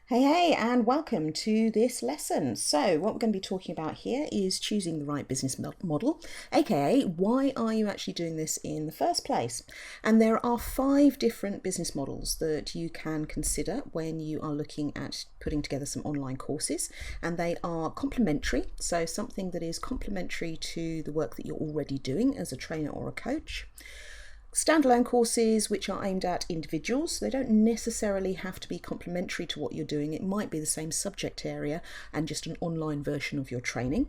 Hey, and welcome to this lesson. So, what we're going to be talking about here is choosing the right business model, aka why are you actually doing this in the first place? And there are 5 different business models that you can consider when you are looking at putting together some online courses, and they are complementary, so something that is complementary to the work that you're already doing as a trainer or a coach. Standalone courses which are aimed at individuals, they don't necessarily have to be complementary to what you're doing. It might be the same subject area and just an online version of your training.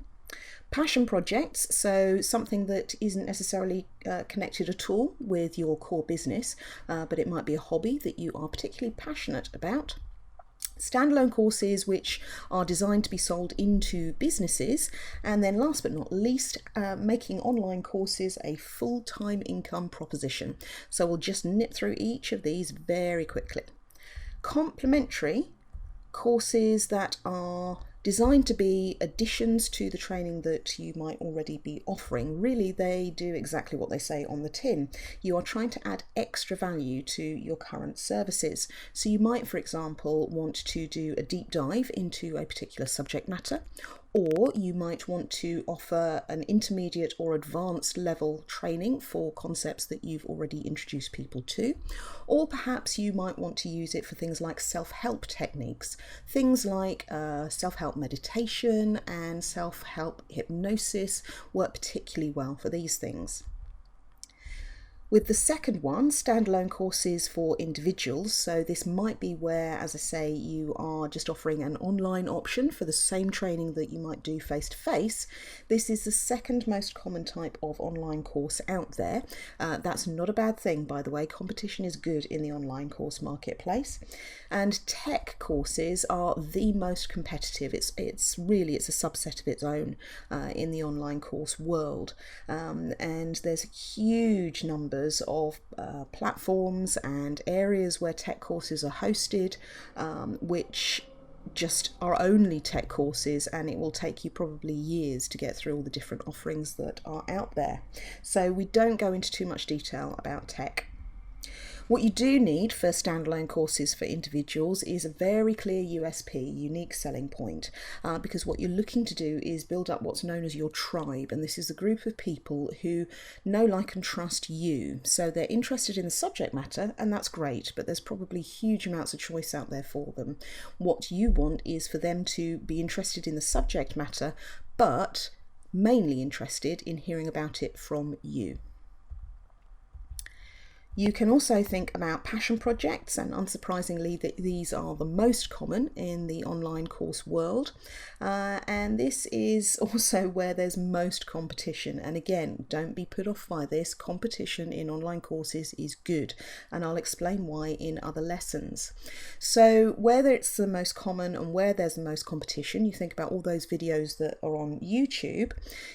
Passion projects, so something that isn't necessarily connected at all with your core business, but it might be a hobby that you are particularly passionate about. Standalone courses which are designed to be sold into businesses, and then last but not least, making online courses a full-time income proposition. So we'll just nip through each of these very quickly. Complementary courses that are designed to be additions to the training that you might already be offering. Really, they do exactly what they say on the tin. You are trying to add extra value to your current services. So you might, for example, want to do a deep dive into a particular subject matter, or you might want to offer an intermediate or advanced level training for concepts that you've already introduced people to, or perhaps you might want to use it for things like self-help techniques, things like self-help meditation and self-help hypnosis work particularly well for these things. With the second one, standalone courses for individuals, so this might be where, as I say, you are just offering an online option for the same training that you might do face-to-face. This is the second most common type of online course out there. That's not a bad thing, by the way. Competition is good in the online course marketplace. And tech courses are the most competitive. It's a subset of its own in the online course world. And there's huge numbers of platforms and areas where tech courses are hosted, which just are only tech courses, and it will take you probably years to get through all the different offerings that are out there. So we don't go into too much detail about tech. What you do need for standalone courses for individuals is a very clear USP, unique selling point, because what you're looking to do is build up what's known as your tribe, and this is a group of people who know, like and trust you. So they're interested in the subject matter, and that's great, but there's probably huge amounts of choice out there for them. What you want is for them to be interested in the subject matter, but mainly interested in hearing about it from you. You can also think about passion projects, and unsurprisingly these are the most common in the online course world, and this is also where there's most competition. And again, don't be put off by this. Competition in online courses is good, and I'll explain why in other lessons. So whether it's the most common and where there's the most competition, you think about all those videos that are on YouTube,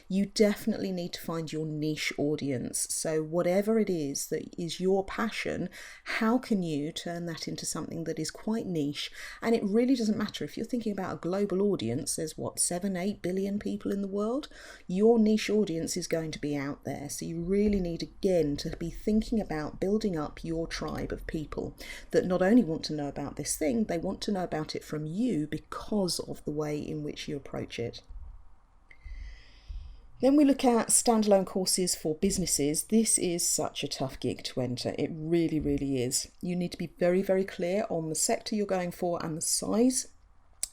you definitely need to find your niche audience. So whatever it is that is your passion, how can you turn that into something that is quite niche? And it really doesn't matter if you're thinking about a global audience. There's 7-8 billion people in the world. Your niche audience is going to be out there, so you really need again to be thinking about building up your tribe of people that not only want to know about this thing, they want to know about it from you because of the way in which you approach it. Then we look at standalone courses for businesses. This is such a tough gig to enter. It really, really is. You need to be very, very clear on the sector you're going for and the size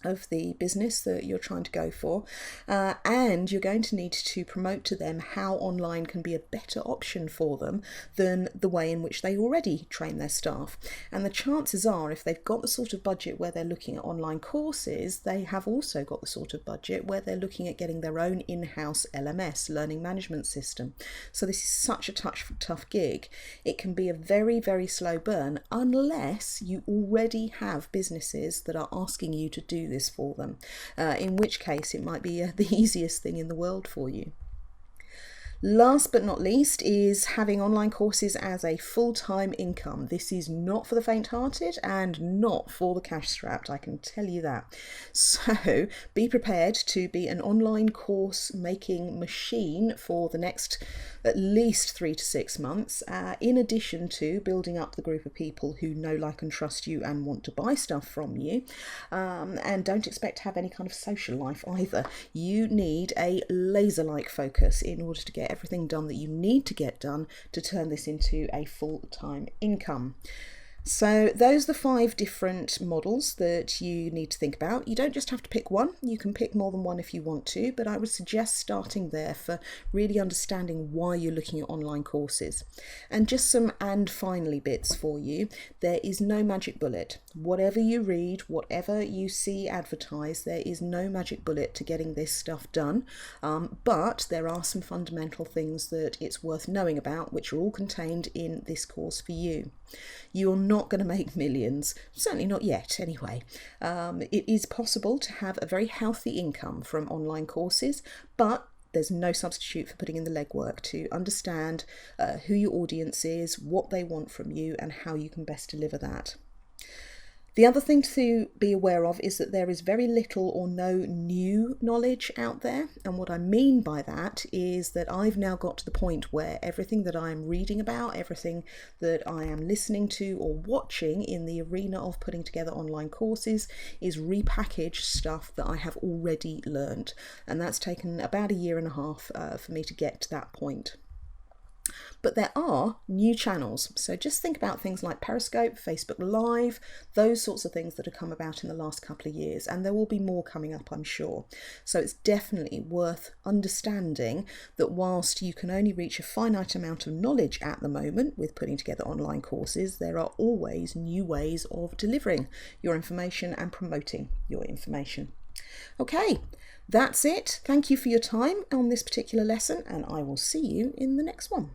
of the business that you're trying to go for, and you're going to need to promote to them how online can be a better option for them than the way in which they already train their staff. And the chances are, if they've got the sort of budget where they're looking at online courses, they have also got the sort of budget where they're looking at getting their own in-house LMS, learning management system. So this is such a tough gig. It can be a very, very slow burn unless you already have businesses that are asking you to do this for them, in which case it might be the easiest thing in the world for you. Last but not least is having online courses as a full-time income. This is not for the faint-hearted and not for the cash-strapped, I can tell you that. So be prepared to be an online course making machine for the next at least 3 to 6 months, in addition to building up the group of people who know, like and trust you and want to buy stuff from you. And don't expect to have any kind of social life either. You need a laser-like focus in order to get everything done that you need to get done to turn this into a full-time income. So those are the 5 different models that you need to think about. You don't just have to pick one, you can pick more than one if you want to, but I would suggest starting there for really understanding why you're looking at online courses. And just some and finally bits for you. There is no magic bullet. Whatever you read, whatever you see advertised, there is no magic bullet to getting this stuff done, but there are some fundamental things that it's worth knowing about, which are all contained in this course for you. You're not going to make millions, certainly not yet anyway. It is possible to have a very healthy income from online courses, but there's no substitute for putting in the legwork to understand who your audience is, what they want from you, and how you can best deliver that. The other thing to be aware of is that there is very little or no new knowledge out there. And what I mean by that is that I've now got to the point where everything that I am reading about, everything that I am listening to or watching in the arena of putting together online courses is repackaged stuff that I have already learned. And that's taken about 1.5 years for me to get to that point. But there are new channels, so just think about things like Periscope, Facebook Live, those sorts of things that have come about in the last couple of years, and there will be more coming up, I'm sure. So it's definitely worth understanding that whilst you can only reach a finite amount of knowledge at the moment with putting together online courses, there are always new ways of delivering your information and promoting your information. Okay, that's it. Thank you for your time on this particular lesson, and I will see you in the next one.